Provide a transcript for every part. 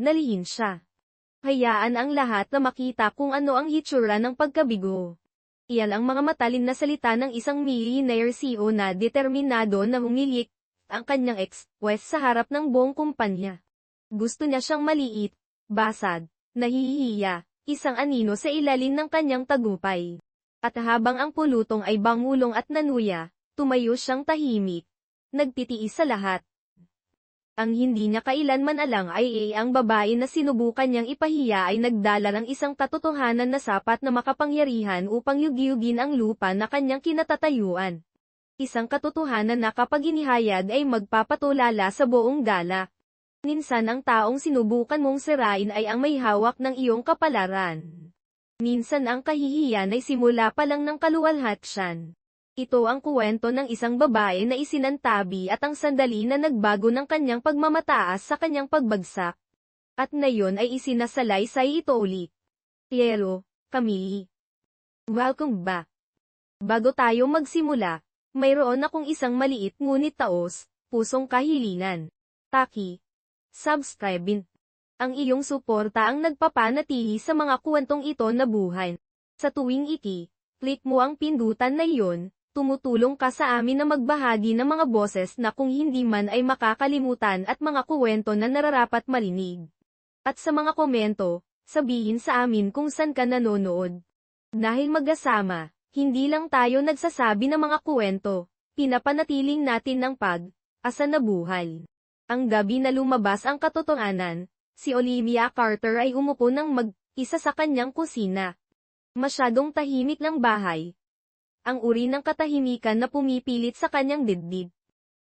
na lihin siya. Hayaan ang lahat na makita kung ano ang hitsura ng pagkabigo. Iyan ang mga matalin na salita ng isang millionaire CEO na determinado na humilik ang kanyang ex-wife sa harap ng buong kumpanya. Gusto niya siyang maliit, basag, nahihiya, isang anino sa ilalim ng kanyang tagumpay. At habang ang pulutong ay bangulong at nanuya, tumayo siyang tahimik. Nagtitiis sa lahat. Ang hindi niya kailanman alang ay ang babae na sinubukan niyang ipahiya ay nagdala ng isang katotohanan na sapat na makapangyarihan upang yugyugin ang lupa na kanyang kinatatayuan. Isang katotohanan na kapag inihayag ay magpapatulala sa buong galak. Minsan ang taong sinubukan mong sirain ay ang may hawak ng iyong kapalaran. Minsan ang kahihiyan ay simula pa lang ng kaluwalhatian. Ito ang kuwento ng isang babae na isinantabi at ang sandali na nagbago ng kanyang pagmamataas sa kanyang pagbagsak. At ngayon ay isinasalaysay ito ulit. Pero, Camille. Welcome back. Bago tayo magsimula, mayroon akong isang maliit ngunit taos, pusong kahilingan. Subscribe. Ang iyong suporta ang nagpapanatili sa mga kwentong ito na buhay. Sa tuwing click mo ang pindutan na iyon, tumutulong ka sa amin na magbahagi ng mga boses na kung hindi man ay makakalimutan at mga kwento na nararapat marinig. At sa mga komento, sabihin sa amin kung saan ka nanonood. Dahil magkasama, hindi lang tayo nagsasabi ng mga kwento, pinapanatiling natin ng pag-asa na buhay. Ang gabi na lumabas ang katotohanan, si Olivia Carter ay umupo ng mag-isa sa kanyang kusina. Masyadong tahimik ng bahay. Ang uri ng katahimikan na pumipilit sa kanyang dibdib.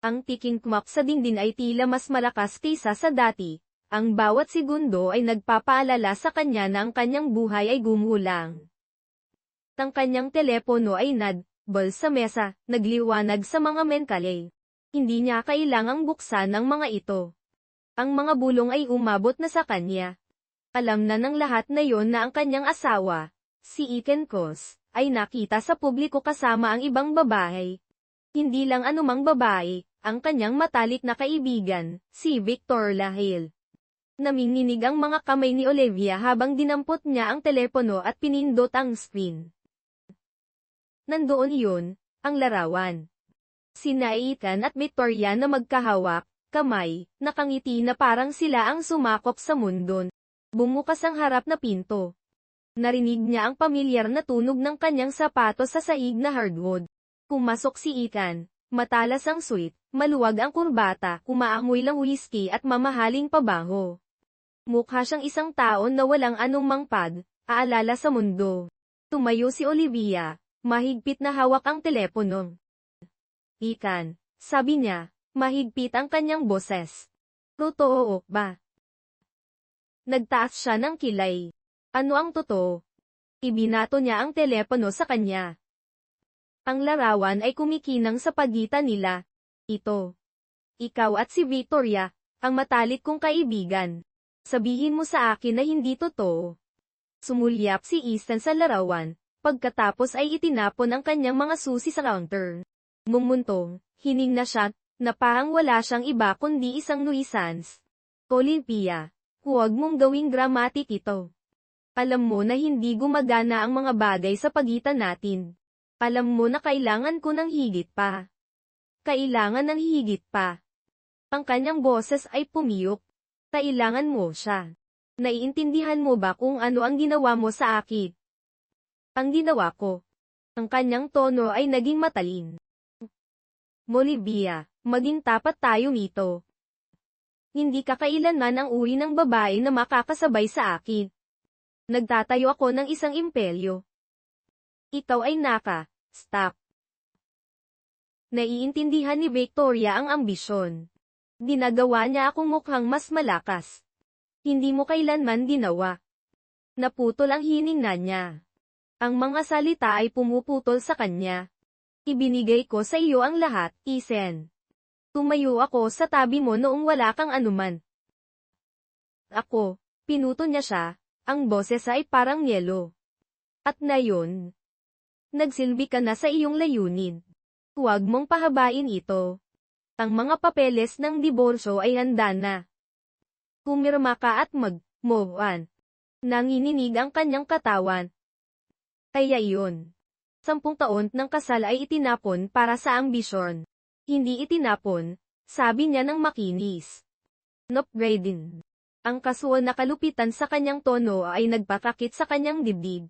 Ang tiking clock sa dingding ay tila mas malakas kaysa sa dati. Ang bawat segundo ay nagpapaalala sa kanya na ang kanyang buhay ay gumulang. Ang kanyang telepono ay nadbal sa mesa, nagliwanag sa mga menkale. Hindi niya kailangang buksan ang mga ito. Ang mga bulong ay umabot na sa kanya. Alam na ng lahat na yon na ang kanyang asawa, si Iken Kos, ay nakita sa publiko kasama ang ibang babae. Hindi lang anumang babae, ang kanyang matalik na kaibigan, si Victor Lahil. Naminginig ang mga kamay ni Olivia habang dinampot niya ang telepono at pinindot ang screen. Nandoon iyon, ang larawan. Sina Iken at Victoria na magkahawak, kamay, nakangiti na parang sila ang sumakop sa mundo. Bumukas ang harap na pinto. Narinig niya ang pamilyar na tunog ng kanyang sapatos sa saig na hardwood. Pumasok si Iken, matalas ang suit, maluwag ang kurbata, umaamoy lang whisky at mamahaling pabango. Mukha siyang isang taon na walang anumang aalala sa mundo. Tumayo si Olivia, mahigpit na hawak ang telepono. Iken, sabi niya, mahigpit ang kanyang boses. Totoo ba? Nagtaas siya ng kilay. Ano ang totoo? Ibinato niya ang telepono sa kanya. Ang larawan ay kumikinang sa pagitan nila. Ito. Ikaw at si Victoria, ang matalik kong kaibigan. Sabihin mo sa akin na hindi totoo. Sumulyap si Ethan sa larawan, pagkatapos ay itinapon ang kanyang mga susi sa counter. Mumuntong, hining na siya, na parang wala siyang iba kundi isang nuisance. Olivia, huwag mong gawing dramatic ito. Alam mo na hindi gumagana ang mga bagay sa pagitan natin. Alam mo na kailangan ko ng higit pa. Kailangan ng higit pa. Ang kanyang boses ay pumiyok. Kailangan mo siya. Naiintindihan mo ba kung ano ang ginawa mo sa akin? Ang ginawa ko. Ang kanyang tono ay naging matalin. Olivia, maging tapat tayo nito. Hindi ka kailanman ang uri ng babae na makakasabay sa akin. Nagtatayo ako ng isang imperyo. Ikaw ay stop. Naiintindihan ni Victoria ang ambisyon. Ginagawa niya akong mukhang mas malakas. Hindi mo kailanman ginawa. Naputol ang hininga niya. Ang mga salita ay pumuputol sa kanya. Ibinigay ko sa iyo ang lahat, Ethan. Tumayo ako sa tabi mo noong wala kang anuman. Ako, pinuto niya siya. Ang boses ay parang yelo. At ngayon, nagsilbi ka na sa iyong layunin. Huwag mong pahabain ito. Ang mga papeles ng diborsyo ay handa na. Kumirma ka at mag-move on. Nanginginig ang kanyang katawan. Kaya iyon. 10 taon ng kasal ay itinapon para sa ambisyon. Hindi itinapon, sabi niya ng makinis. Upgrading. Ang kasual na kalupitan sa kanyang tono ay nagpatakit sa kanyang dibdib.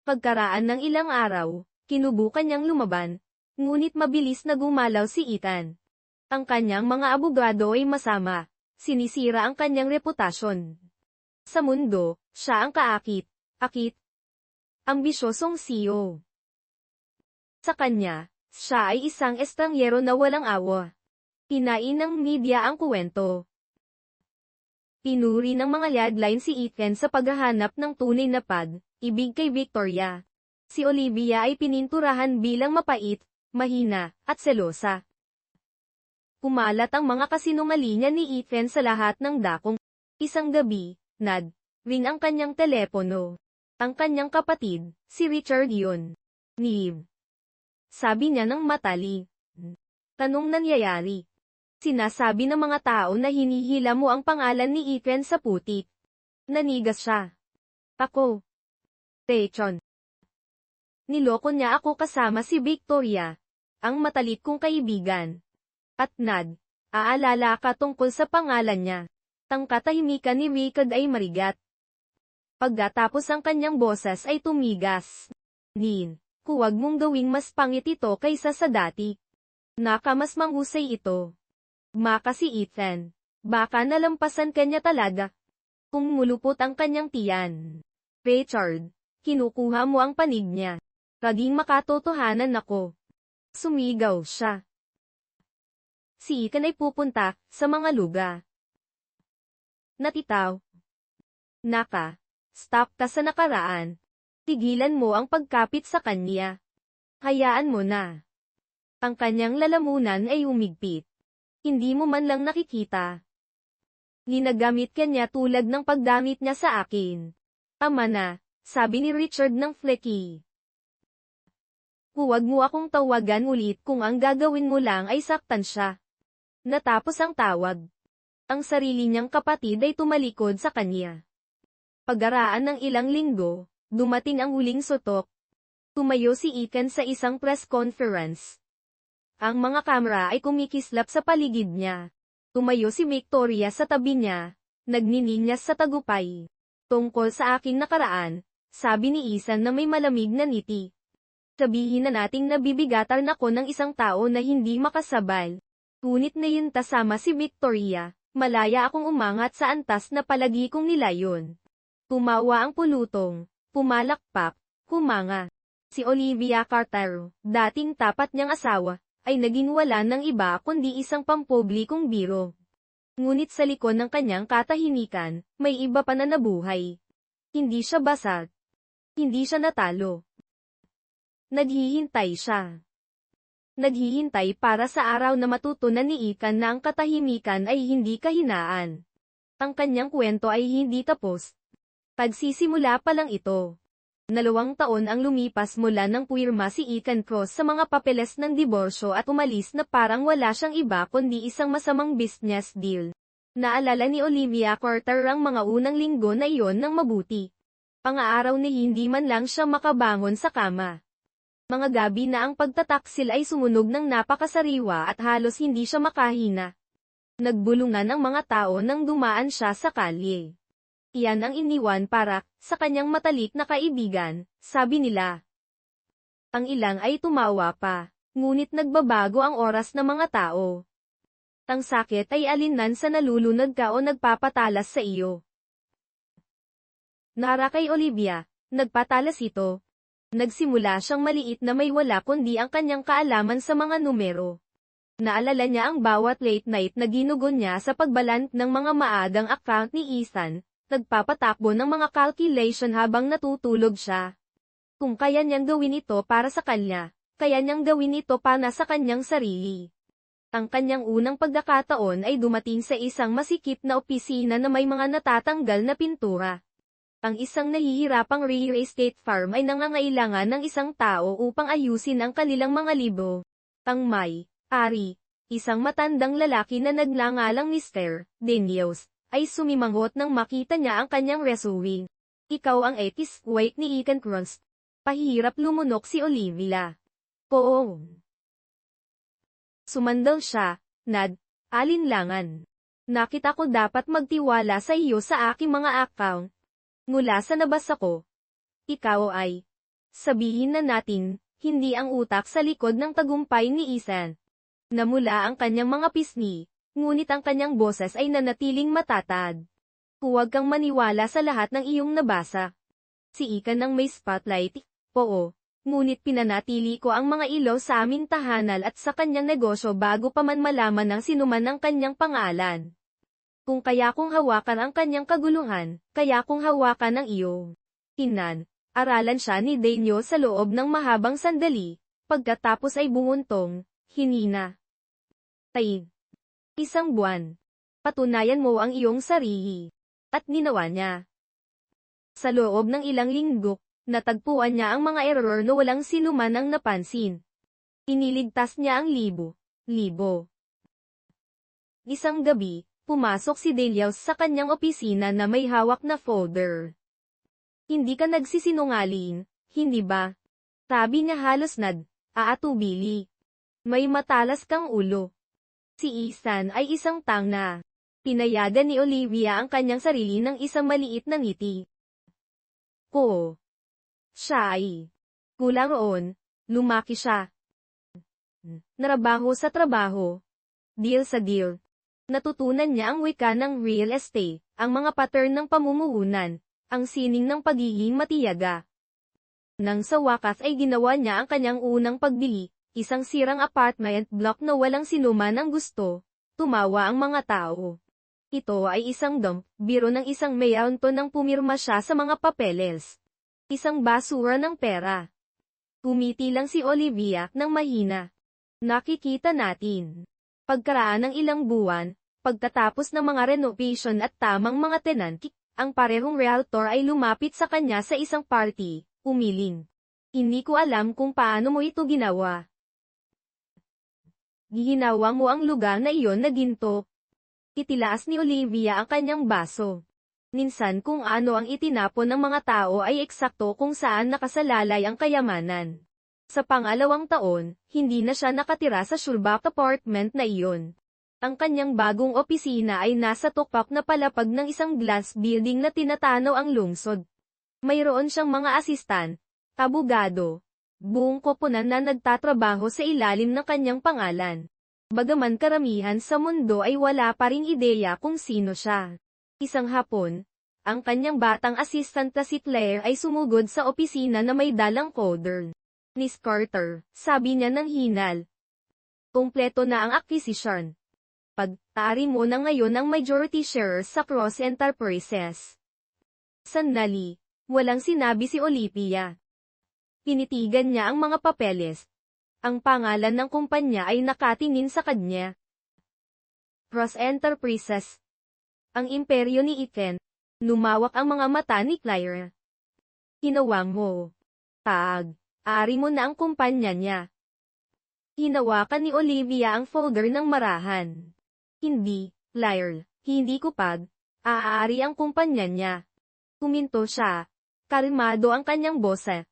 Pagkaraan ng ilang araw, kinubukan niyang lumaban, ngunit mabilis na gumalaw si Ethan. Ang kanyang mga abogado ay masama, sinisira ang kanyang reputasyon. Sa mundo, siya ang kaakit, ambisyosong CEO. Sa kanya, siya ay isang estrangyero na walang awa. Kinain ng media ang kuwento. Pinuri ng mga headline si Ethan sa paghahanap ng tunay na pag-ibig kay Victoria. Si Olivia ay pininturahan bilang mapait, mahina, at selosa. Kumalat ang mga kasinungalingan ni Ethan sa lahat ng dakong. Isang gabi, nag-ring ang kanyang telepono. Ang kanyang kapatid, si Richard yun. Neve. Sabi niya ng matali. Tanong nangyayari. Sinasabi ng mga tao na hinihila mo ang pangalan ni Ethan sa putik. Nanigas siya. Ako. Techon. Niloko niya ako kasama si Victoria, ang matalit kong kaibigan. At aalala ka tungkol sa pangalan niya. Ang katahimikan ni Richard ay marigat. Pagkatapos ang kanyang boses ay tumigas. Huwag mong gawing mas pangit ito kaysa sa dati. Mas mahusay ito. Maka si Ethan. Baka nalampasan kanya talaga. Kung mulupot ang kanyang tiyan. Richard, kinukuha mo ang panig niya. Kaging makatotohanan ako. Sumigaw siya. Si Ethan ay pupunta sa mga lugar. Natitaw. Stop ka sa nakaraan. Tigilan mo ang pagkapit sa kanya. Hayaan mo na. Ang kanyang lalamunan ay umigpit. Hindi mo man lang nakikita. Ginagamit ka niya tulad ng pagdamit niya sa akin. Tama na, sabi ni Richard ng flecky. Huwag mo akong tawagan ulit kung ang gagawin mo lang ay saktan siya. Natapos ang tawag. Ang sarili niyang kapatid ay tumalikod sa kanya. Pagkaraan ng ilang linggo, dumating ang huling sutok. Tumayo si Ethan sa isang press conference. Ang mga kamera ay kumikislap sa paligid niya. Tumayo si Victoria sa tabi niya, nagnininyas sa tagupay. Tungkol sa aking nakaraan, sabi ni Ethan na may malamig na ngiti. Sabihin na nating nabibigatan ako ng isang tao na hindi makasabal. Ngunit ngayon kasama si Victoria, malaya akong umangat sa antas na palagi kong nilayon. Tumawa ang pulutong, pumalakpak, humanga. Si Olivia Carter, dating tapat niyang asawa, ay naging wala ng iba kundi isang pampublikong biro. Ngunit sa likod ng kanyang katahimikan, may iba pa na nabuhay. Hindi siya basag. Hindi siya natalo. Naghihintay siya. Naghihintay para sa araw na matutunan ni Ethan na ang katahimikan ay hindi kahinaan. Ang kanyang kwento ay hindi tapos. Pagsisimula pa lang ito. 2 taon ang lumipas mula nang puwirma si Ethan Cross sa mga papeles ng diborsyo at umalis na parang wala siyang iba kundi isang masamang business deal. Naalala ni Olivia Carter ang mga unang linggo na iyon ng mabuti. Pang-aaraw na hindi man lang siya makabangon sa kama. Mga gabi na ang pagtataksil ay sumunog ng napakasariwa at halos hindi siya makahina. Nagbulungan ang mga tao nang dumaan siya sa kalye. Iyan ang iniwan para sa kanyang matalik na kaibigan, sabi nila. Ang ilang ay tumawa pa, ngunit nagbabago ang oras ng mga tao. Ang sakit ay alinman sa nalulunod ka o nagpapatalas sa iyo. Nara kay Olivia, nagpatalas ito. Nagsimula siyang maliit na may wala kundi ang kanyang kaalaman sa mga numero. Naalala niya ang bawat late night na ginugon niya sa pagbalant ng mga maagang account ni Ethan. Nagpapatakbo ng mga calculation habang natutulog siya. Kung kaya niyang gawin ito para sa kanya, kaya niyang gawin ito para sa kanyang sarili. Ang kanyang unang pagkakataon ay dumating sa isang masikip na opisina na may mga natatanggal na pintura. Ang isang nahihirapang real estate firm ay nangangailangan ng isang tao upang ayusin ang kanilang mga libro. Ang may-ari, isang matandang lalaki na nagngangalang Mr. Denios, ay sumimangot nang makita niya ang kanyang resume. Ikaw ang ex-wife ni Ethan Kross. Pahirap lumunok si Olivia. Oo. Sumandal siya, alinlangan. Nakita ko dapat magtiwala sa iyo sa aking mga account. Mula sa nabasa ko, ikaw ay, sabihin na natin, hindi ang utak sa likod ng tagumpay ni Ethan. Namula ang kanyang mga pisngi, ngunit ang kanyang boses ay nanatiling matatag. Huwag kang maniwala sa lahat ng iyong nabasa. Si Ethan ang may spotlight, oo. Ngunit pinanatili ko ang mga ilaw sa aming tahanan at sa kanyang negosyo bago pa man malaman ng sinuman ng kanyang pangalan. Kung kaya kong hawakan ang kanyang kaguluhan, kaya kong hawakan ang iyong Inan. Aralan siya ni Daniel sa loob ng mahabang sandali, pagkatapos ay bumuntong, hinina. Tay. Isang buwan. Patunayan mo ang iyong sarili. At ninawa niya. Sa loob ng ilang linggo, natagpuan niya ang mga error na walang sinuman ang napansin. Iniligtas niya ang libo. Isang gabi, pumasok si Daniel sa kanyang opisina na may hawak na folder. Hindi ka nagsisinungaling, hindi ba? Sabi niya halos aatubili. May matalas kang ulo. Si Ethan ay isang tanga. Pinayagan ni Olivia ang kanyang sarili ng isang maliit na ngiti. Ko. Siya ay. Kulang roon, lumaki siya. Narabaho sa trabaho. Deal sa deal. Natutunan niya ang wika ng real estate, ang mga pattern ng pamumuhunan, ang sining ng pagiging matiyaga. Nang sa wakas ay ginawa niya ang kanyang unang pagbili, isang sirang apartment block na walang sinuman ang gusto. Tumawa ang mga tao. Ito ay isang biro ng isang mayaunto nang pumirma siya sa mga papeles. Isang basura ng pera. Tumiti lang si Olivia ng mahina. Nakikita natin. Pagkaraan ng ilang buwan, pagkatapos ng mga renovation at tamang mga tenant, ang parehong realtor ay lumapit sa kanya sa isang party, umiling. Hindi ko alam kung paano mo ito ginawa. Gihinawa mo ang lugar na iyon na ginto. Itilaas ni Olivia ang kanyang baso. Minsan kung ano ang itinapon ng mga tao ay eksakto kung saan nakasalalay ang kayamanan. Sa pangalawang taon, hindi na siya nakatira sa Shulbach apartment na iyon. Ang kanyang bagong opisina ay nasa tukpak na palapag ng isang glass building na tinatanaw ang lungsod. Mayroon siyang mga asistan, abogado, buong koponan na nagtatrabaho sa ilalim ng kanyang pangalan. Bagaman karamihan sa mundo ay wala pa ring ideya kung sino siya. Isang hapon, ang kanyang batang assistant na si Claire ay sumugod sa opisina na may dalang coder. Miss Carter, sabi niya ng hinal. Kompleto na ang acquisition. Pag-tari mo na ngayon ang majority shares sa Cross Enterprises. Sandali, walang sinabi si Olivia. Pinitigan niya ang mga papeles. Ang pangalan ng kumpanya ay nakatingin sa kanya. Cross Enterprises. Ang imperyo ni Ethan. Lumawak ang mga mata ni Claire. Hinawang mo. Ari mo na ang kumpanya niya. Hinawakan ni Olivia ang folder ng marahan. Hindi, Claire, hindi ko aari ang kumpanya niya. Kuminto siya. Kalmado ang kanyang boses.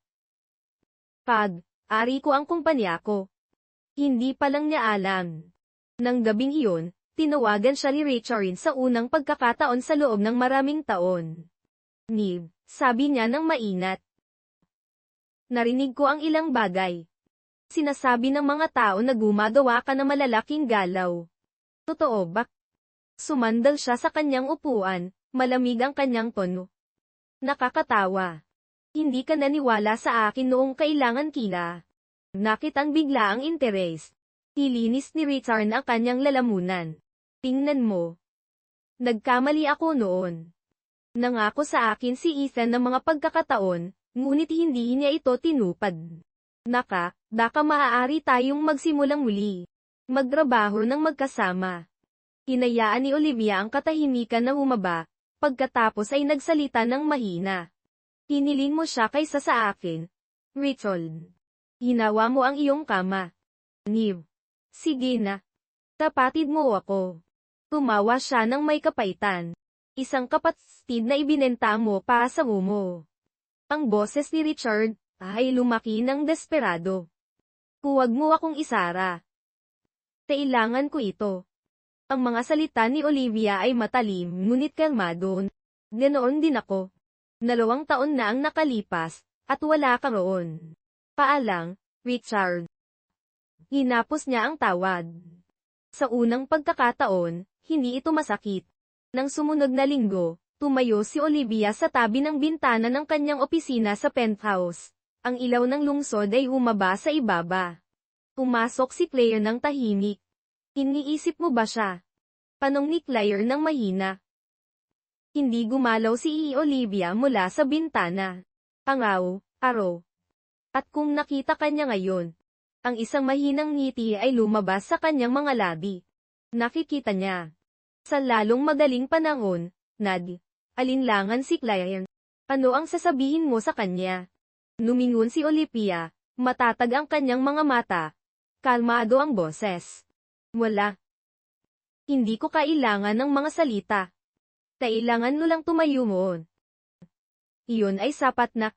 Ari ko ang kumpanya ko. Hindi pa lang niya alam. Nang gabing iyon, tinawagan siya ni Richard sa unang pagkakataon sa loob ng maraming taon. Nib, sabi niya ng mainat. Narinig ko ang ilang bagay. Sinasabi ng mga tao na gumagawa ka ng malalaking galaw. Totoo ba? Sumandal siya sa kanyang upuan, malamig ang kanyang tono. Nakakatawa. Hindi ka naniwala sa akin noong kailangan kita. Nakitaan bigla ang interes. Ilinis ni Richard ang kanyang lalamunan. Tingnan mo. Nagkamali ako noon. Nangako sa akin si Ethan ng mga pagkakataon, ngunit hindi niya ito tinupad. Baka maaari tayong magsimulang muli. Magtrabaho ng magkasama. Hinayaan ni Olivia ang katahimikan na humaba, pagkatapos ay nagsalita ng mahina. Hiniling mo siya kaysa sa akin. Richard. Hinawa mo ang iyong kama. Nib. Sige na. Tapatid mo ako. Tumawa siya ng may kapaitan. Isang kapatid na ibinenta mo para sa mo. Ang boses ni Richard ay lumaki ng desperado. Huwag mo akong isara. Kailangan ko ito. Ang mga salita ni Olivia ay matalim ngunit kalmado. Ganoon din ako. 2 taon na ang nakalipas, at wala ka roon. Paalang, Richard. Hinapos niya ang tawad. Sa unang pagkakataon, hindi ito masakit. Nang sumunod na linggo, tumayo si Olivia sa tabi ng bintana ng kanyang opisina sa penthouse. Ang ilaw ng lungsod ay humaba sa ibaba. Pumasok si Claire ng tahimik. Iniisip mo ba siya? Tanong ni Claire ng mahina. Hindi gumalaw si Olivia mula sa bintana. Angaw, aro. At kung nakita kanya ngayon, ang isang mahinang ngiti ay lumabas sa kanyang mga labi. Nakikita niya. Sa lalong madaling panahon, alinlangan si Claire. Ano ang sasabihin mo sa kanya? Lumingon si Olivia, matatag ang kanyang mga mata. Kalmado ang boses. Wala. Hindi ko kailangan ng mga salita. Kailangan mo lang tumayo mo. Iyon ay sapat na.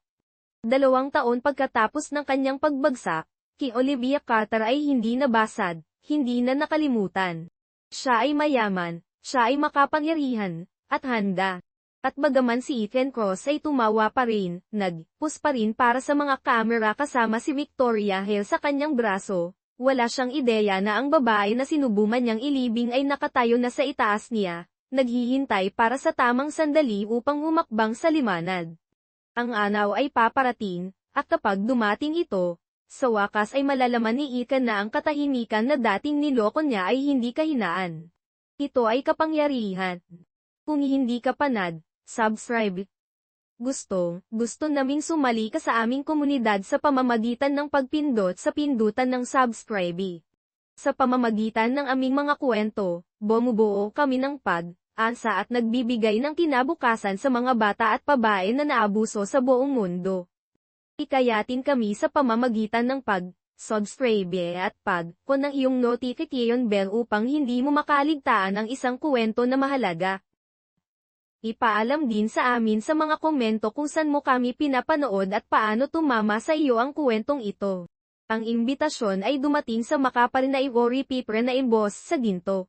2 taon pagkatapos ng kanyang pagbagsak, kay Olivia Carter ay hindi nabasad, hindi na nakalimutan. Siya ay mayaman, siya ay makapangyarihan, at handa. At bagaman si Ethan Cross ay tumawa pa rin, nag-pus pa rin para sa mga kamera kasama si Victoria Hale sa kanyang braso, wala siyang ideya na ang babae na sinubukan niyang ilibing ay nakatayo na sa itaas niya, naghihintay para sa tamang sandali upang humakbang sa liwanag. Ang anaw ay paparating, at kapag dumating ito, sa wakas ay malalaman ni Ethan na ang katahimikan na dating niloko niya ay hindi kahinaan. Ito ay kapangyarihan. Kung hindi ka panad, subscribe. Gusto naming sumali ka sa aming komunidad sa pamamagitan ng pagpindot sa pindutan ng subscribe. Sa pamamagitan ng aming mga kwento, bumubuo kami ng pag-asa at nagbibigay ng kinabukasan sa mga bata at babae na naabuso sa buong mundo. Hikayatin kami sa pamamagitan ng subscribe at pag-on ng iyong notification bell upang hindi mo makaligtaan ang isang kwento na mahalaga. Ipaalam din sa amin sa mga komento kung saan mo kami pinapanood at paano tumama sa iyo ang kwentong ito. Ang imbitasyon ay dumating sa makapal na ivory paper na emboss sa ginto.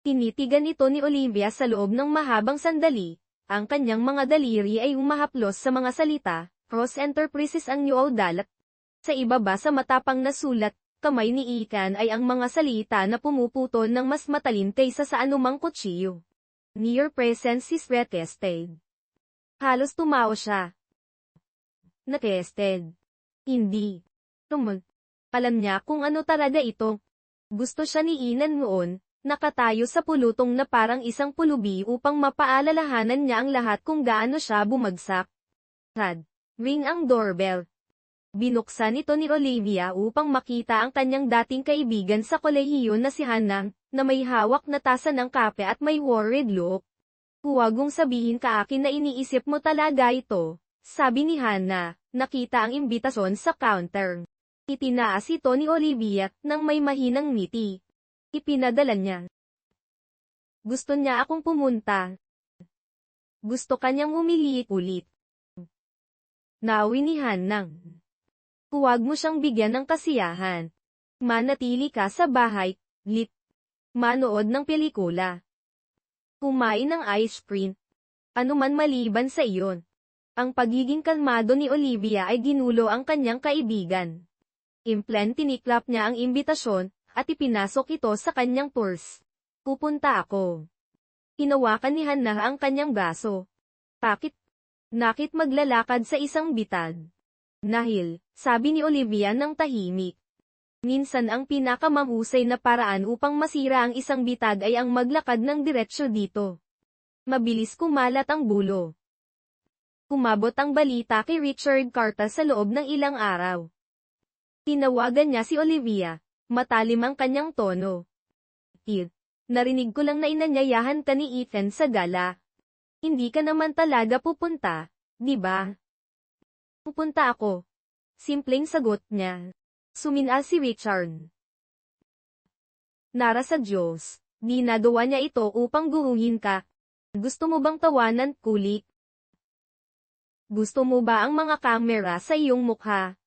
Tinitigan ito ni Olivia sa loob ng mahabang sandali. Ang kanyang mga daliri ay humahaplos sa mga salita. Cross Enterprises ang New Dalat. Sa ibaba sa matapang na sulat, kamay ni Ethan ay ang mga salita na pumuputol ng mas matalim kaysa sa anumang kutsiyo. Near presence is retested. Halos tumao siya. Natested. Hindi. Alam niya kung ano talaga ito. Gusto siya ni Inan noon, nakatayo sa pulutong na parang isang pulubi upang mapaalalahanan niya ang lahat kung gaano siya bumagsak. Ring ang doorbell. Binuksan ito ni Olivia upang makita ang kanyang dating kaibigan sa kolehiyo na si Hannah, na may hawak na tasa ng kape at may worried look. Huwag mong sabihin ka akin na iniisip mo talaga ito, sabi ni Hannah, nakita ang imbitasyon sa counter. Itinaas ito ni Olivia, nang may mahinang ngiti. Ipinadala niya. Gusto niya akong pumunta. Gusto kanyang umili ulit. Nawinihan ng. Huwag mo siyang bigyan ng kasiyahan. Manatili ka sa bahay, manood ng pelikula. Kumain ng ice cream. Ano man maliban sa iyon. Ang pagiging kalmado ni Olivia ay ginulo ang kanyang kaibigan. Tiniklap niya ang imbitasyon, at ipinasok ito sa kanyang purse. Pupunta ako. Hinawakan ni Hannah ang kanyang braso. Nakit maglalakad sa isang bitad. Nahil, sabi ni Olivia ng tahimik. Minsan ang pinakamahusay na paraan upang masira ang isang bitad ay ang maglakad ng diretsyo dito. Mabilis kumalat ang bulo. Kumabot ang balita kay Richard Carter sa loob ng ilang araw. Tinawagan niya si Olivia, matalim ang kanyang tono. Narinig ko lang na inanyayahan ka ni Ethan sa gala. Hindi ka naman talaga pupunta, di ba? Pupunta ako. Simpleng sagot niya. Suminal si Richard. Nara sa Diyos, di nagawa niya ito upang guhuhin ka. Gusto mo bang tawanan, kulik? Gusto mo ba ang mga kamera sa iyong mukha?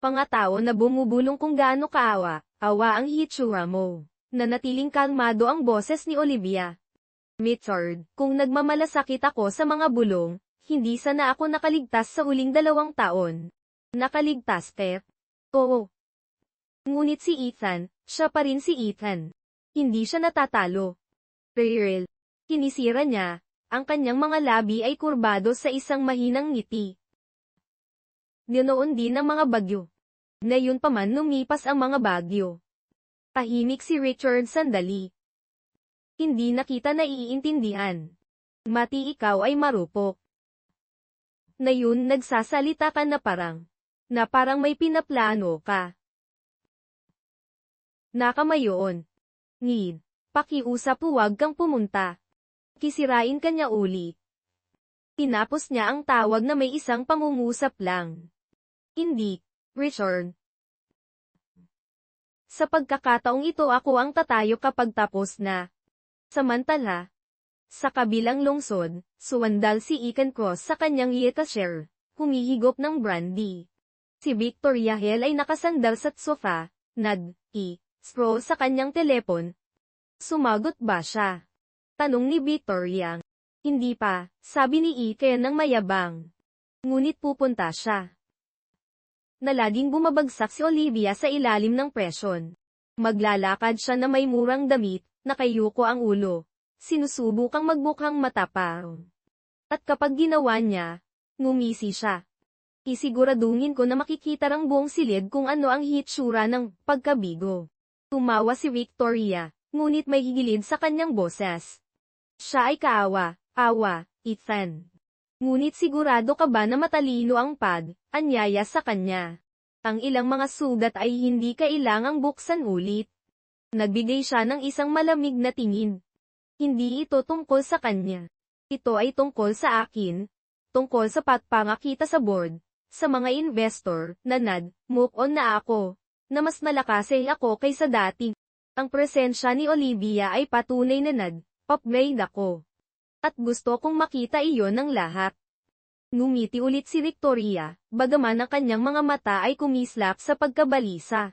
Pangatao na bumubulong kung gaano awa ang hitsura mo. Nanatiling kalmado ang boses ni Olivia. Mitchard, kung nagmamalasakit ako sa mga bulong, hindi sana ako nakaligtas sa huling 2 taon. Nakaligtas, Pep? Oo. Ngunit si Ethan, siya pa rin si Ethan. Hindi siya natatalo. Rachel, kinisira niya, ang kanyang mga labi ay kurbado sa isang mahinang ngiti. Ganoon din ang mga bagyo. Ngayon pa man lumipas ang mga bagyo. Tahimik si Richard sandali. Hindi na kita naiintindihan. Mati ikaw ay marupok. Ngayon nagsasalita ka na parang may pinaplano ka. Nakamayoon. Ngid, pakiusap huwag kang pumunta. Kisirain ka niya uli. Tinapos niya ang tawag na may isang pangungusap lang. Hindi, Richard. Sa pagkakataong ito ako ang tatayo kapag tapos na. Samantala, sa kabilang lungsod, suwandal si Ethan Cross sa kanyang yetasher, humihigop ng brandy. Si Victoria Hale ay nakasandal sa sofa, scroll sa kanyang telepon. Sumagot ba siya? Tanong ni Victoria. Hindi pa, sabi ni Ethan ng mayabang. Ngunit pupunta siya. Nalading bumabagsak si Olivia sa ilalim ng presyon. Maglalakad siya na may murang damit, nakayuko ang ulo. Sinusubukang magmukhang matapang. At kapag ginawa niya, ngumisi siya. Isiguraduhin ko na makikita ang buong silid kung ano ang hitsura ng pagkabigo. Tumawa si Victoria, ngunit may higilid sa kanyang boses. Siya ay awa, Ethan. Ngunit sigurado ka ba na matalino ang anyaya sa kanya? Ang ilang mga sugat ay hindi kailangang buksan ulit. Nagbigay siya ng isang malamig na tingin. Hindi ito tungkol sa kanya. Ito ay tungkol sa akin. Tungkol sa pagpangakita sa board, sa mga investor, na move on na ako, na mas malakas ako kaysa dati. Ang presensya ni Olivia ay patunay na upgrade ako. At gusto kong makita iyon ng lahat. Ngumiti ulit si Victoria, bagaman ang kanyang mga mata ay kumislap sa pagkabalisa.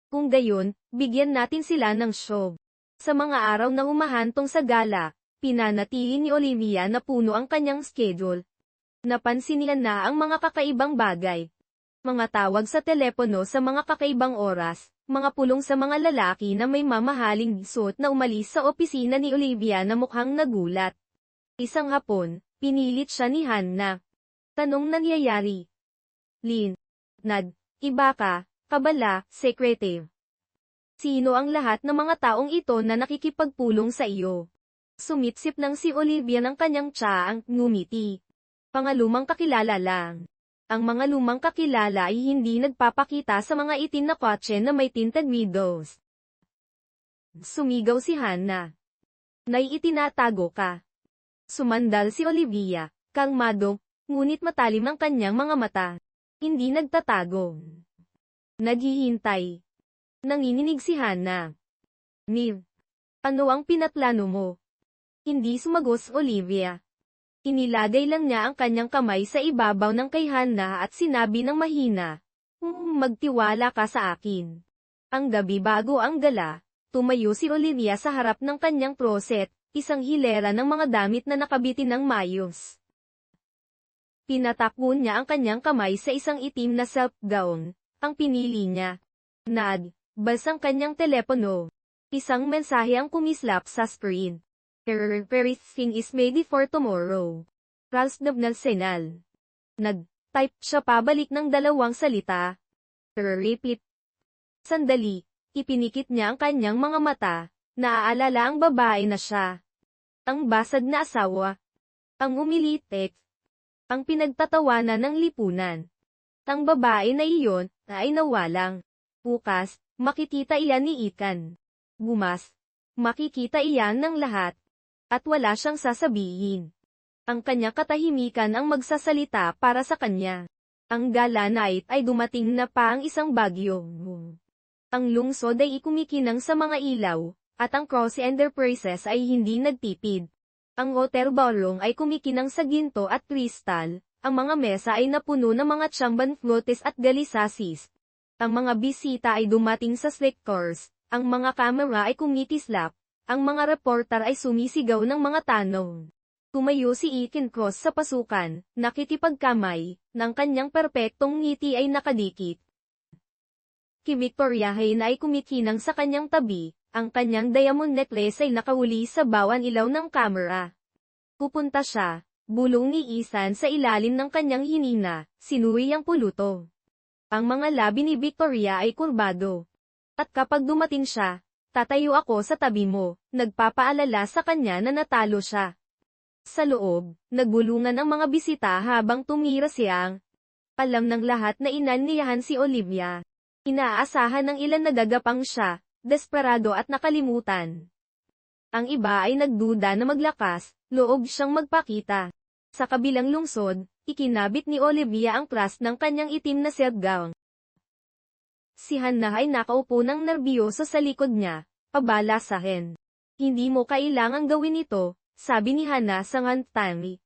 Kung gayon, bigyan natin sila ng show. Sa mga araw na humahantong sa gala, pinanatili ni Olivia na puno ang kanyang schedule. Napansin niya na ang mga kakaibang bagay. Mga tawag sa telepono sa mga kakaibang oras, mga pulong sa mga lalaki na may mamahaling suot na umalis sa opisina ni Olivia na mukhang nagulat. Isang hapon, pinilit siya ni Hannah. Tanong nangyayari. Lynn. Iba ka, kabala, secretive. Sino ang lahat ng mga taong ito na nakikipagpulong sa iyo? Sumitsip ng si Olivia ng kanyang tsaang ngumiti. Pangalumang kakilala lang. Ang mga lumang kakilala ay hindi nagpapakita sa mga itim na kotse na may tinted windows. Sumigaw si Hannah. Naiitinatago ka. Sumandal si Olivia, kalmado, ngunit matalim ang kanyang mga mata. Hindi nagtatago. Naghihintay. Nanginginig si Hannah. Niv. Ano ang pinaplano mo? Hindi sumagos Olivia. Inilagay lang niya ang kanyang kamay sa ibabaw ng kay Hannah at sinabi ng mahina. Magtiwala ka sa akin. Ang gabi bago ang gala, tumayo si Olivia sa harap ng kanyang closet, isang hilera ng mga damit na nakabitin ng mayos. Pinatakbo niya ang kanyang kamay sa isang itim na silk gown, ang pinili niya. Basang kanyang telepono. Isang mensahe ang kumislap sa screen. Everything is made for tomorrow. Ralph Senal. Nag-type siya pabalik ng 2 salita. Repeat. Sandali, ipinikit niya ang kanyang mga mata, naaalala ang babae na siya. Ang basag na asawa. Ang umilitek. Ang pinagtatawanan ng lipunan. Ang babae na iyon, ay nawalang. Bukas, makikita iyan ni Ethan. Bumas, makikita iyan ng lahat. At wala siyang sasabihin. Ang kanyang katahimikan ang magsasalita para sa kanya. Ang gala night ay dumating na pa ang isang bagyo. Ang lungsod ay kumikinang sa mga ilaw, at ang Cross Enterprises ay hindi nagtipid. Ang hotel ballroom ay kumikinang sa ginto at kristal, ang mga mesa ay napuno ng mga tsamban flotes at galisasis. Ang mga bisita ay dumating sa slick cars, ang mga kamera ay kumikislap, ang mga reporter ay sumisigaw ng mga tanong. Tumayo si Ethan Cross sa pasukan, nakikipagkamay, ng kanyang perpektong ngiti ay nakadikit. Si Victoria Hayne ay kumikinang sa kanyang tabi, ang kanyang diamond necklace ay nakahuli sa bawan ilaw ng kamera. Pupunta siya, bulong ni Ethan sa ilalim ng kanyang hinina, sinuwi ang puluto. Ang mga labi ni Victoria ay kurbado. At kapag dumating siya, tatayo ako sa tabi mo, nagpapaalala sa kanya na natalo siya. Sa loob, nagbulungan ang mga bisita habang tumira siyang. Alam ng lahat na inanniyahan si Olivia. Inaasahan ng ilan na gagapang siya, desperado at nakalimutan. Ang iba ay nagduda na maglakas, loob siyang magpakita. Sa kabilang lungsod, ikinabit ni Olivia ang clasp ng kanyang itim na silk gown. Si Hannah ay nakaupo ng nerbiyoso sa likod niya, pabala sa akin. Hindi mo kailangang gawin ito, sabi ni Hannah sa ngantangli.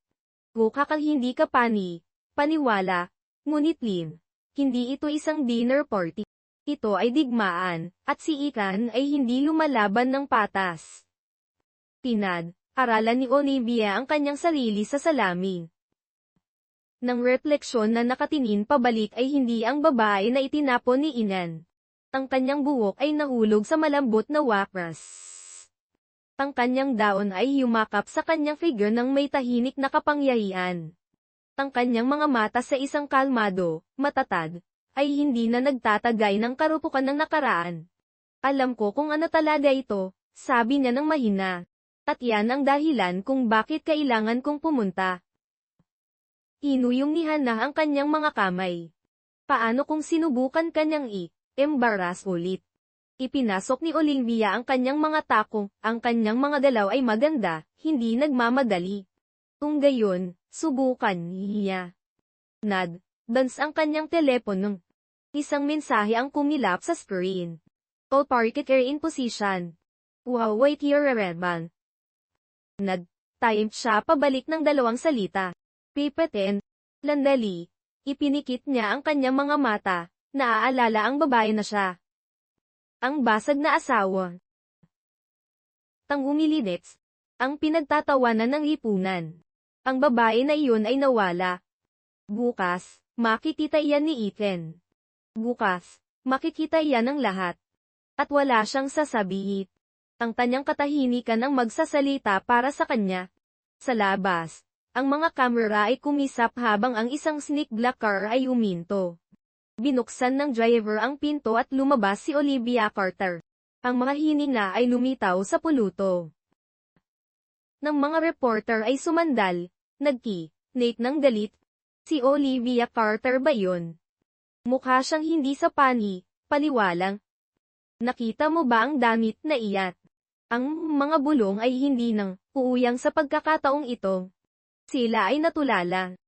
Mukha kang hindi ka paniwala, ngunit Lynn, hindi ito isang dinner party. Ito ay digmaan, at si Ethan ay hindi lumalaban ng patas. Aralan ni Olivia ang kanyang sarili sa salamin. Nang refleksyon na nakatingin pabalik ay hindi ang babae na itinapon ni Inan. Ang kanyang buhok ay nahulog sa malambot na wakras. Ang kanyang daon ay yumakap sa kanyang figure ng may tahimik na kapangyarihan. Ang kanyang mga mata sa isang kalmado, matatag, ay hindi na nagtatagay ng karupukan ng nakaraan. Alam ko kung ano talaga ito, sabi niya ng mahina. At yan ang dahilan kung bakit kailangan kong pumunta. Inuyong ni Hannah ang kanyang mga kamay. Paano kung sinubukan kanyang embarrass ulit? Ipinasok ni Olivia ang kanyang mga takong, ang kanyang mga galaw ay maganda, hindi nagmamadali. Kung gayon, subukan niya. Dance ang kanyang telepono. Isang mensahe ang kumilap sa screen. All parket are in position. Wow, wait here, Redman. Time siya pabalik ng dalawang salita. Pipetin. Landali. Ipinikit niya ang kanyang mga mata, naaalala ang babae na siya. Ang basag na asawa. Tangumilidits. Ang pinagtatawanan ng lipunan. Ang babae na iyon ay nawala. Bukas, makikita iyan ni Ethan. Bukas, makikita iyan ng lahat. At wala siyang sasabihin. Ang kanyang katahimikan ang magsasalita para sa kanya. Sa labas, ang mga kamera ay kumisap habang ang isang sneak black car ay uminto. Binuksan ng driver ang pinto at lumabas si Olivia Carter. Ang mga hininga ay lumitaw sa puluto. Nang mga reporter ay sumandal, nagki-nate ng galit. Si Olivia Carter ba yun? Mukha siyang hindi sa paniwalang. Nakita mo ba ang damit na iyan? Ang mga bulong ay hindi nang uuyang sa pagkakataong ito. Sila ay natulala.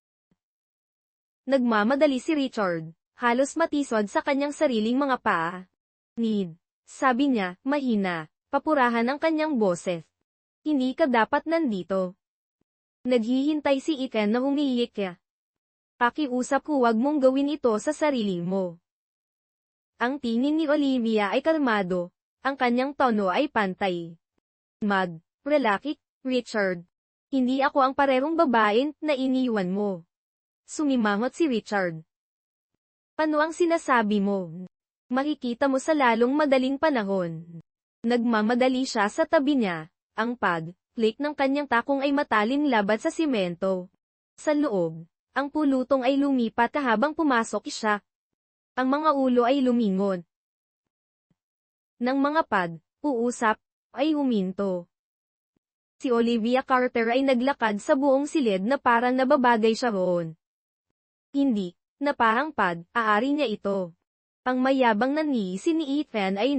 Nagmamadali si Richard, halos matisod sa kanyang sariling mga paa. Sabi niya, mahina, papurahan ang kanyang boses. Hindi ka dapat nandito. Naghihintay si Ethan na humihik ka. Pakiusap huwag mong gawin ito sa sarili mo. Ang tingin ni Olivia ay kalmado, ang kanyang tono ay pantay. Relax, Richard. Hindi ako ang parehong babae na iniwan mo. Sumimangot si Richard. Ano ang sinasabi mo? Makikita mo sa lalong madaling panahon. Nagmamadali siya sa tabi niya, ang pag-click ng kanyang takong ay matalim laban sa simento. Sa loob, ang pulutong ay lumipat habang pumasok siya. Ang mga ulo ay lumingon. Nang mga uusap, ay huminto. Si Olivia Carter ay naglakad sa buong silid na parang nababagay siya roon. Hindi, napahangpad, aari niya ito. Ang mayabang na si ni Ethan ay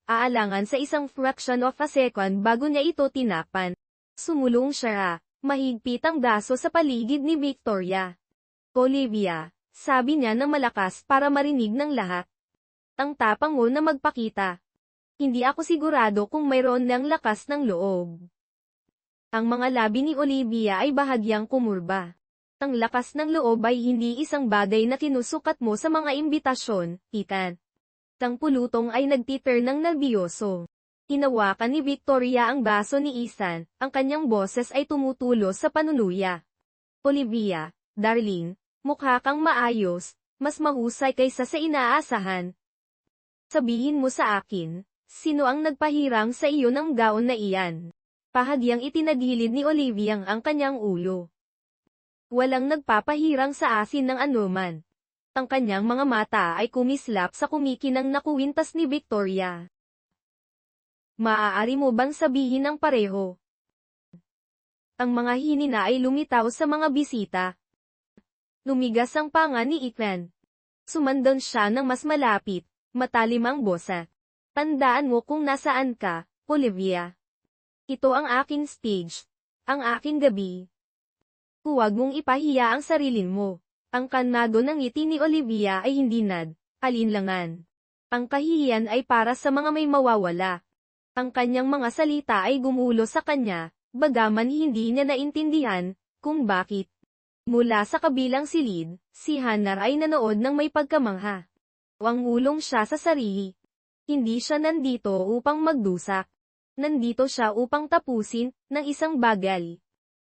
aalangan sa isang fraction of a second bago niya ito tinapan. Sumulong siya, mahigpit ang braso sa paligid ni Victoria. Olivia, sabi niya ng malakas para marinig ng lahat. Ang tapang mo na magpakita. Hindi ako sigurado kung mayroon ng lakas ng loob. Ang mga labi ni Olivia ay bahagyang kumurba. Ang lakas ng loob ay hindi isang bagay na kinusukat mo sa mga imbitasyon, Ethan. Ang pulutong ay nagtiter ng nerbiyoso. Hinawakan ni Victoria ang baso ni Ethan, ang kanyang boses ay tumutulo sa panunuya. Olivia, darling, mukha kang maayos, mas mahusay kaysa sa inaasahan. Sabihin mo sa akin, sino ang nagpahirang sa iyo ng gaon na iyan? Pahagyang itinagilid ni Olivia ang kanyang ulo. Walang nagpapahirang sa asin ng anuman. Ang kanyang mga mata ay kumislap sa kumikinang na kuwintas ni Victoria. Maaari mo bang sabihin ng pareho? Ang mga hinina ay lumitaw sa mga bisita. Lumigas ang panga ni Ethan. Sumandon siya ng mas malapit, matalim ang bosa. Tandaan mo kung nasaan ka, Olivia. Ito ang aking stage, ang aking gabi. Huwag mong ipahiya ang sarili mo. Ang kanado ng ngiti ni Olivia ay hindi alinlangan. Ang kahihiyan ay para sa mga may mawawala. Ang kanyang mga salita ay gumulo sa kanya, bagaman hindi niya naintindihan kung bakit. Mula sa kabilang silid, si Hannah ay nanood ng may pagkamangha. Wangulong siya sa sarili. Hindi siya nandito upang magdusak. Nandito siya upang tapusin ng isang bagay.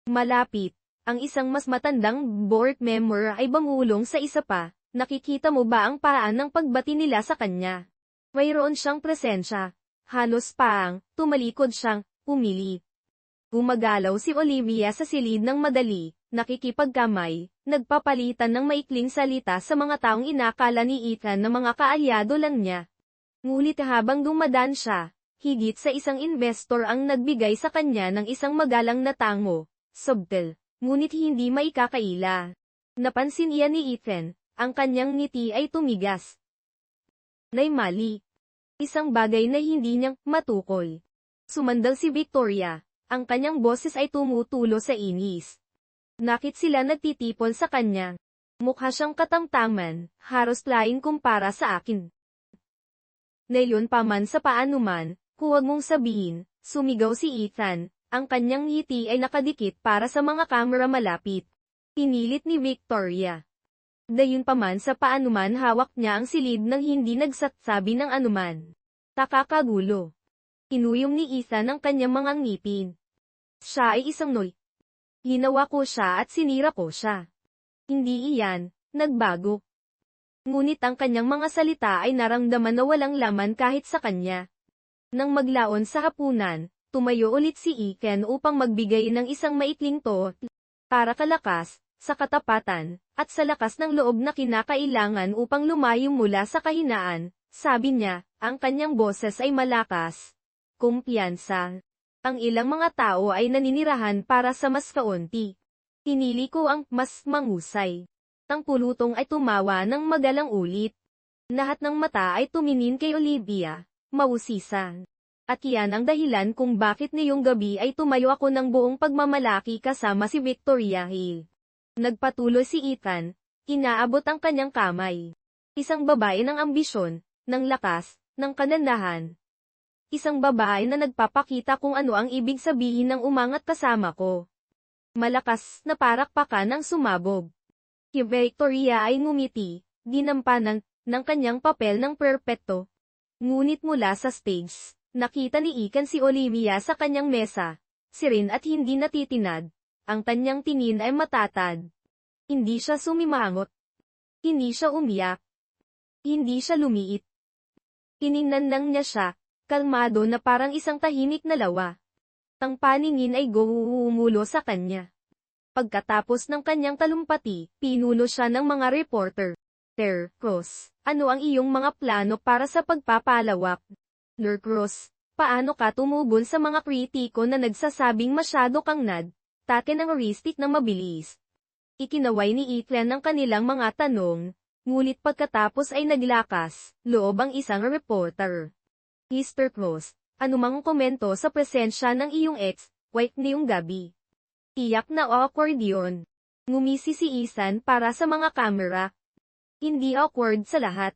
Malapit. Ang isang mas matandang board member ay bangulong sa isa pa. Nakikita mo ba ang paraan ng pagbati nila sa kanya? Mayroon siyang presensya. Halos paang, tumalikod siyang, pumili. Gumagalaw si Olivia sa silid ng madali, nakikipagkamay, nagpapalitan ng maikling salita sa mga taong inakala ni Ethan na mga kaalyado lang niya. Ngunit habang dumadaan siya, higit sa isang investor ang nagbigay sa kanya ng isang magalang na tango, subtle. Ngunit hindi maikakaila. Napansin iyan ni Ethan, ang kanyang ngiti ay tumigas. Nay mali. Isang bagay na hindi niyang matukoy. Sumandal si Victoria, ang kanyang boses ay tumutulo sa inis. Nakit sila nagtitipon sa kanya. Mukha siyang katamtaman, halos lain kumpara sa akin. Ngayon pa man sa paanuman, huwag mong sabihin, sumigaw si Ethan. Ang kanyang ngiti ay nakadikit para sa mga kamera malapit. Pinilit ni Victoria. Gayunpaman sa paanuman hawak niya ang silid nang hindi nagsasabi ng anuman. Nakakagulo. Kinuyom ni Ethan ang kanyang mga ngipin. Siya ay isang noy. Ginawa ko siya at sinira ko siya. Hindi iyan, nagbago. Ngunit ang kanyang mga salita ay naramdaman na walang laman kahit sa kanya. Nang maglaon sa hapunan, tumayo ulit si Ethan upang magbigay ng isang maikling tot, para kalakas, sa katapatan, at sa lakas ng loob na kinakailangan upang lumayo mula sa kahinaan, sabi niya, ang kanyang boses ay malakas. Kumpiyansa. Ang ilang mga tao ay naninirahan para sa mas kaunti. Pinili ko ang mas mangusay. Ang pulutong ay tumawa ng magalang ulit. Lahat ng mata ay tumingin kay Olivia, mausisan. At yan ang dahilan kung bakit ngayong gabi ay tumayo ako ng buong pagmamalaki kasama si Victoria Hill. Nagpatuloy si Ethan, inaabot ang kanyang kamay. Isang babae ng ambisyon, ng lakas, ng kanandahan. Isang babae na nagpapakita kung ano ang ibig sabihin ng umangat kasama ko. Malakas na parakpakan ang sumabog. Si Victoria ay ngumiti, ginampanan ng kanyang papel ng perpekto. Ngunit mula sa stage, nakita ni Ethan si Olivia sa kanyang mesa, sirin at hindi natitinag. Ang kanyang tingin ay matatag. Hindi siya sumimangot. Hindi siya umiyak. Hindi siya lumiit. Tiningnan lang niya siya, kalmado na parang isang tahimik na lawa. Ang paningin ay gumuumulo sa kanya. Pagkatapos ng kanyang talumpati, pinuno siya ng mga reporter. Sir Cross, ano ang iyong mga plano para sa pagpapalawak? Lord Cross, paano ka tumubon sa mga kritiko na nagsasabing masyado kang taken-heuristic na mabilis? Ikinaway ni Ethan ang kanilang mga tanong, ngunit pagkatapos ay naglakas, loob ang isang reporter. Mr. Cross, anumang komento sa presensya ng iyong ex-wife ngayong gabi? Iyak na awkward yun. Ngumisi si Ethan para sa mga kamera. Hindi awkward sa lahat.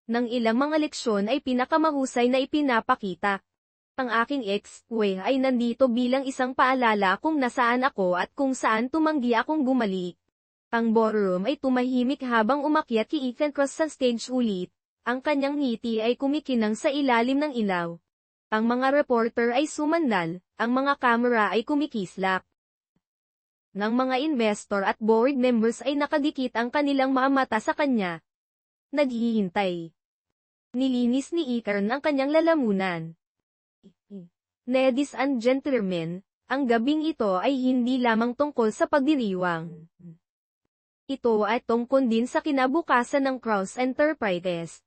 Nang ilang mga leksyon ay pinakamahusay na ipinapakita. Ang aking ex-we ay nandito bilang isang paalala kung nasaan ako at kung saan tumanggi akong bumalik. Ang ballroom ay tumahimik habang umakyat si Ethan Cross sa stage ulit. Ang kanyang ngiti ay kumikinang sa ilalim ng ilaw. Ang mga reporter ay sumandal, ang mga kamera ay kumikislap. Ng mga investor at board members ay nakadikit ang kanilang mga mata sa kanya. Naghihintay. Nilinis ni Ethan ang kanyang lalamunan. Ladies and gentlemen, ang gabing ito ay hindi lamang tungkol sa pagdiriwang. Ito ay tungkol din sa kinabukasan ng Cross Enterprises.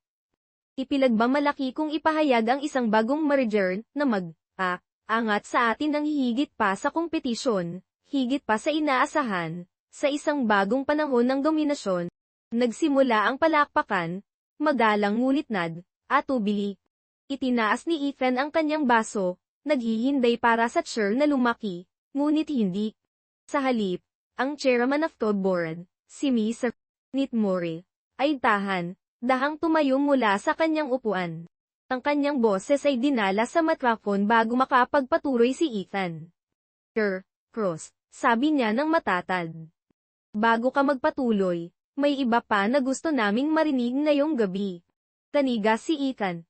Ipinagmamalaki kong ipahayag ang isang bagong merger na mag-aangat sa atin ng higit pa sa kompetisyon, higit pa sa inaasahan, sa isang bagong panahon ng dominasyon. Nagsimula ang palakpakan, magalang ngunit atubili. Itinaas ni Ethan ang kanyang baso, naghihinday para sa chair na lumaki, ngunit hindi. Sa halip, ang chairman of the board, si Mr. Whitmore, ay dahang tumayo mula sa kanyang upuan. Ang kanyang boses ay dinala sa microphone bago makapagpatuloy si Ethan. Sir Cross, sabi niya ng matatag. Bago ka magpatuloy, may iba pa na gusto naming marinig ngayong gabi. Taniga si Ethan.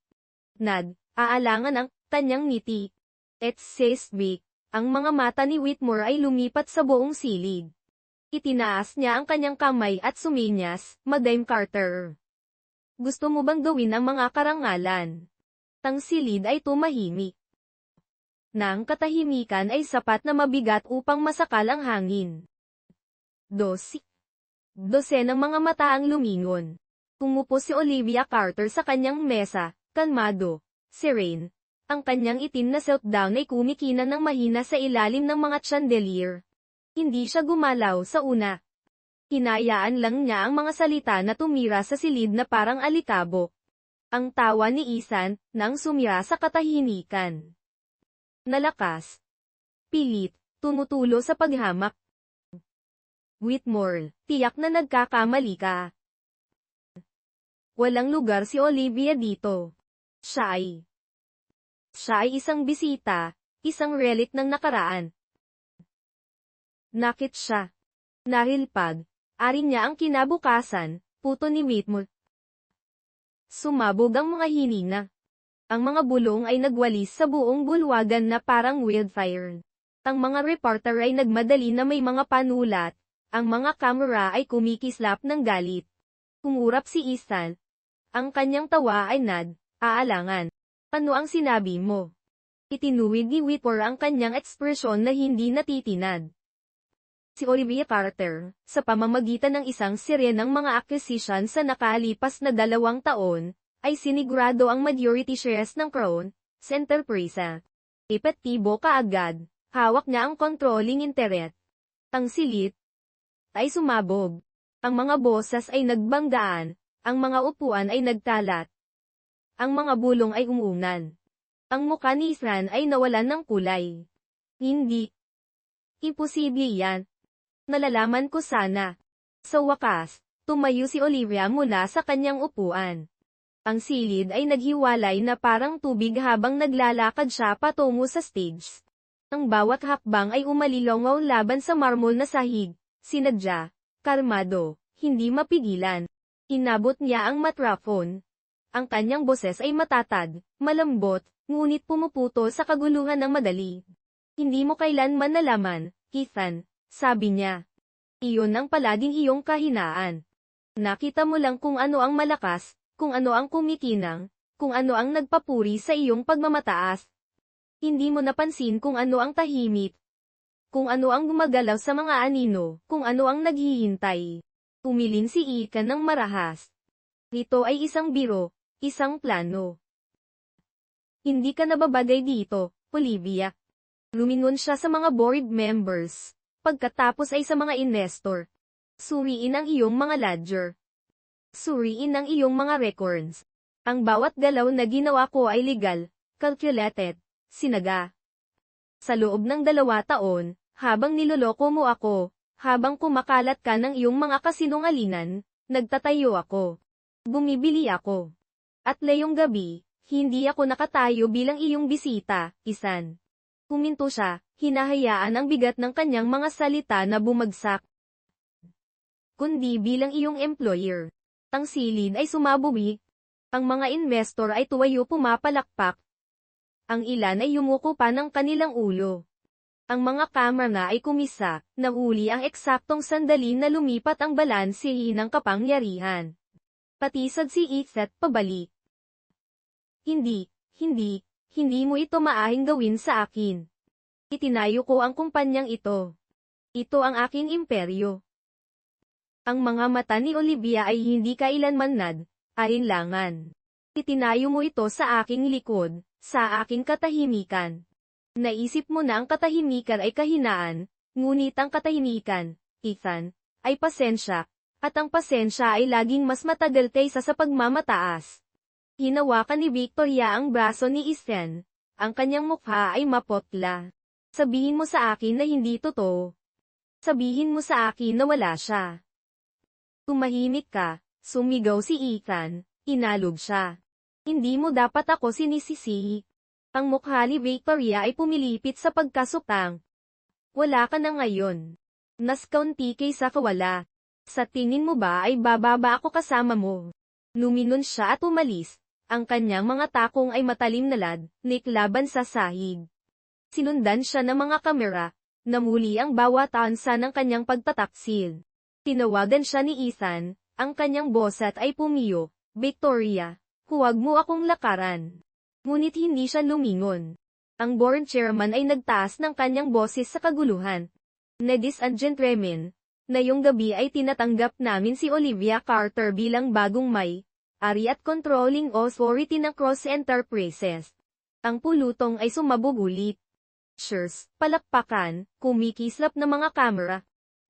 Aalangan ang kanyang ngiti. It says big. Ang mga mata ni Whitmore ay lumipat sa buong silid. Itinaas niya ang kanyang kamay at suminyas, Madam Carter. Gusto mo bang gawin ang mga karangalan? Tang silid ay tumahimik. Nang katahimikan ay sapat na mabigat upang masakal ang hangin. Dosenang mga mata ang lumingon. Umupo si Olivia Carter sa kanyang mesa, kalmado, serene. Ang kanyang itim na siltdown ay kumikinan ng mahina sa ilalim ng mga chandelier. Hindi siya gumalaw sa una. Hinayaan lang niya ang mga salita na tumira sa silid na parang alikabok. Ang tawa ni Ethan, nang sumira sa katahimikan. Nalakas. Pilit, tumutulo sa paghamak. Whitmore, tiyak na nagkakamali ka. Walang lugar si Olivia dito. Siya ay isang bisita, isang relic ng nakaraan. Nakit siya. Nahilpag, ari niya ang kinabukasan, puto ni Whitmore. Sumabog ang mga hininga. Ang mga bulong ay nagwalis sa buong bulwagan na parang wildfire. Ang mga reporter ay nagmadali na may mga panulat, ang mga kamera ay kumikislap ng galit. Kumurap si Ethan. Ang kanyang tawa ay aalangan. Ano ang sinabi mo? Itinuwid ni Whitmore ang kanyang ekspresyon na hindi natitinag. Si Olivia Carter, sa pamamagitan ng isang serye ng mga acquisition sa nakalipas na 2 taon, ay sinigurado ang majority shares ng Crown Enterprise. Epektibo kaagad, hawak niya ang controlling interest. Ang silid ay sumabog. Ang mga boses ay nagbanggaan, ang mga upuan ay nagtalat. Ang mga bulong ay umuunan. Ang mukha ni Ethan ay nawalan ng kulay. Hindi. Imposible yan. Nalalaman ko sana. Sa wakas, tumayo si Olivia mula sa kanyang upuan. Ang silid ay naghiwalay na parang tubig habang naglalakad siya patungo sa stage. Ang bawat hakbang ay umalilongaw laban sa marmol na sahig. Sinadya, kalmado, hindi mapigilan. Inabot niya ang microphone. Ang kanyang boses ay matatag, malambot, ngunit pumuputo sa kaguluhan ng madali. Hindi mo kailanman nalaman, Ethan, sabi niya. Iyon ang palaging iyong kahinaan. Nakita mo lang kung ano ang malakas, kung ano ang kumikinang, kung ano ang nagpapuri sa iyong pagmamataas. Hindi mo napansin kung ano ang tahimik, kung ano ang gumagalaw sa mga anino, kung ano ang naghihintay. Umilin si Ethan ng marahas. Ito ay isang biro, isang plano. Hindi ka nababagay dito, Olivia. Lumingon siya sa mga board members. Pagkatapos ay sa mga investor. Suriin ang iyong mga ledger. Suriin ang iyong mga records. Ang bawat galaw na ginawa ko ay legal, calculated, sinaga. Sa loob ng 2 taon, habang niloloko mo ako, habang kumakalat ka ng iyong mga kasinungalingan, nagtatayo ako. Bumibili ako. At layong gabi, Hindi ako nakatayo bilang iyong bisita, Ethan. Huminto siya, hinahayaan ang bigat ng kanyang mga salita na bumagsak. Kundi bilang iyong employer. Ang silid ay sumabubi. Ang mga investor ay tuwayo pumapalakpak. Ang ilan ay yumuko pa ng kanilang ulo. Ang mga kamera ay kumisa, nahuli ang eksaktong sandali na lumipat ang balanse ng kapangyarihan. Patisad si Ethan pabalik. Hindi mo ito maahing gawin sa akin. Itinayo ko ang kumpanyang ito. Ito ang aking imperyo. Ang mga mata ni Olivia ay hindi kailanman alinlangan. Itinayo mo ito sa aking likod, sa aking katahimikan. Naisip mo na ang katahimikan ay kahinaan, ngunit ang katahimikan, Ethan, ay pasensya, at ang pasensya ay laging mas matagal kaysa sa pagmamataas. Hinawakan ni Victoria ang braso ni Ethan, ang kanyang mukha ay maputla. Sabihin mo sa akin na hindi totoo. Sabihin mo sa akin na wala siya. Tumahimik ka, sumigaw si Ethan, inalog siya. Hindi mo dapat ako sinisisi. Ang mukha ni Victoria ay pumilipit sa pagkasukang. Wala ka na ngayon. Nas kaunti kaysa kawala. Sa tingin mo ba ay bababa ako kasama mo? Luminon siya at umalis. Ang kanyang mga takong ay matalim na laban sa sahig. Sinundan siya ng mga kamera. Namuli ang bawat ansa ng kanyang pagtataksil. Tinawagan siya ni Ethan, ang kanyang boss at ay pumiyo. Victoria, huwag mo akong lakaran. Ngunit hindi siya lumingon. Ang board chairman ay nagtaas ng kanyang boses sa kaguluhan. Ladies and gentlemen, ngayong gabi ay tinatanggap namin si Olivia Carter bilang bagong may-ari at controlling authority ng Cross Enterprises. Ang pulutong ay sumabog ulit. Cheers, palakpakan, kumikislap na mga kamera.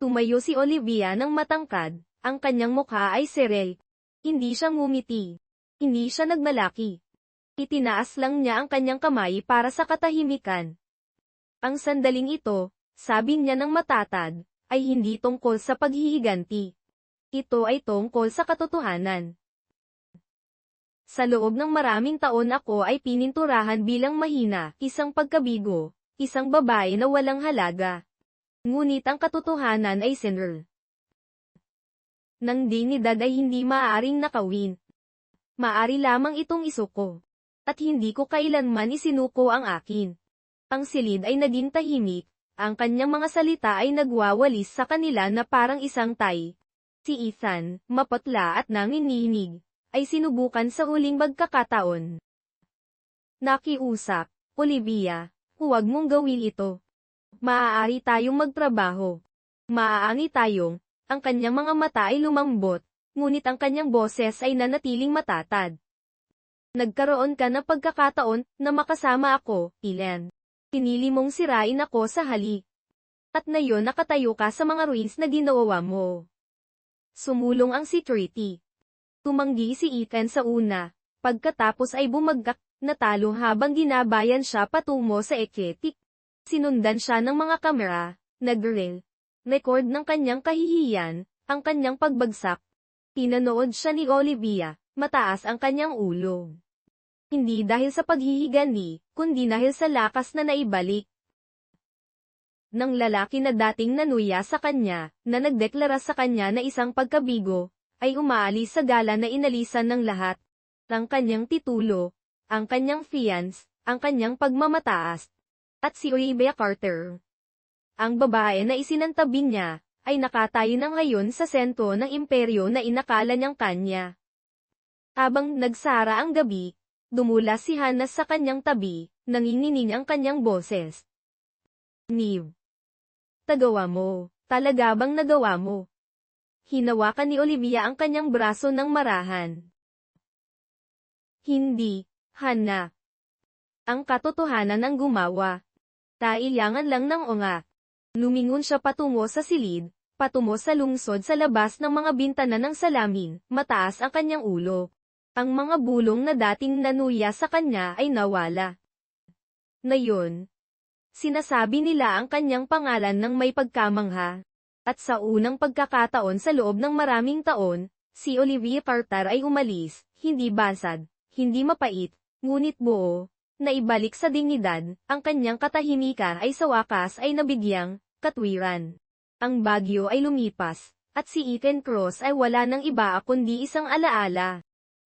Tumayo si Olivia ng matangkad, ang kanyang mukha ay serel. Hindi siya ngumiti. Hindi siya nagmalaki. Itinaas lang niya ang kanyang kamay para sa katahimikan. Ang sandaling ito, sabi niya ng matatag, ay hindi tungkol sa paghihiganti. Ito ay tungkol sa katotohanan. Sa loob ng maraming taon ako ay pininturahan bilang mahina, isang pagkabigo, isang babae na walang halaga. Ngunit ang katotohanan ay sinner. Nang dignidad ay hindi maaaring nakawin. Maari lamang itong isuko. At hindi ko kailanman isinuko ang akin. Ang silid ay naging tahimik, ang kanyang mga salita ay nagwawalis sa kanila na parang isang tay. Si Ethan, maputla at nanginginig, ay sinubukan sa huling magkakataon. Nakiusap, Olivia, huwag mong gawin ito. Maaari tayong magtrabaho. Maaari tayong, ang kanyang mga mata ay lumambot, ngunit ang kanyang boses ay nanatiling matatag. Nagkaroon ka ng pagkakataon na makasama ako, Ellen. Pinili mong sirain ako sa hali. At ngayon nakatayo ka sa mga ruins na ginawa mo. Sumulong ang security. Tumanggi si Ethan sa una, pagkatapos ay bumagak, natalo habang ginabayan siya patungo sa ekletik. Sinundan siya ng mga kamera, nag-reel, record ng kanyang kahihiyan, ang kanyang pagbagsak. Pinanood siya ni Olivia. Mataas ang kanyang ulo. Hindi dahil sa paghihigani, kundi dahil sa lakas na naibalik. Ng lalaki na dating nanuya sa kanya, na nagdeklara sa kanya na isang pagkabigo, ay umaalis sa gala na inalisan ng lahat. Ang kanyang titulo, ang kanyang fiance, ang kanyang pagmamataas, at si Olivia Carter. Ang babae na isinantabi niya, ay nakatayo na ngayon sa sentro ng imperyo na inakala niyang kanya. Habang nagsara ang gabi, dumula si Hannah sa kanyang tabi, nanginginig ang kanyang boses. Neve. Tagawa mo, talaga bang nagawa mo? Hinawakan ni Olivia ang kanyang braso ng marahan. Hindi, Hannah. Ang katotohanan ang gumawa. Tailangan lang ng unga. Lumingon siya patungo sa silid, patungo sa lungsod sa labas ng mga bintana ng salamin, mataas ang kanyang ulo. Ang mga bulong na dating nanuya sa kanya ay nawala. Ngayon, sinasabi nila ang kanyang pangalan ng may pagkamangha. At sa unang pagkakataon sa loob ng maraming taon, si Olivia Carter ay umalis, hindi basad, hindi mapait, Ngunit buo, na ibalik sa dignidad, ang kanyang katahimikan ay sa wakas ay nabigyang katwiran. Ang bagyo ay lumipas, at si Ethan Cross ay wala ng iba kundi isang alaala.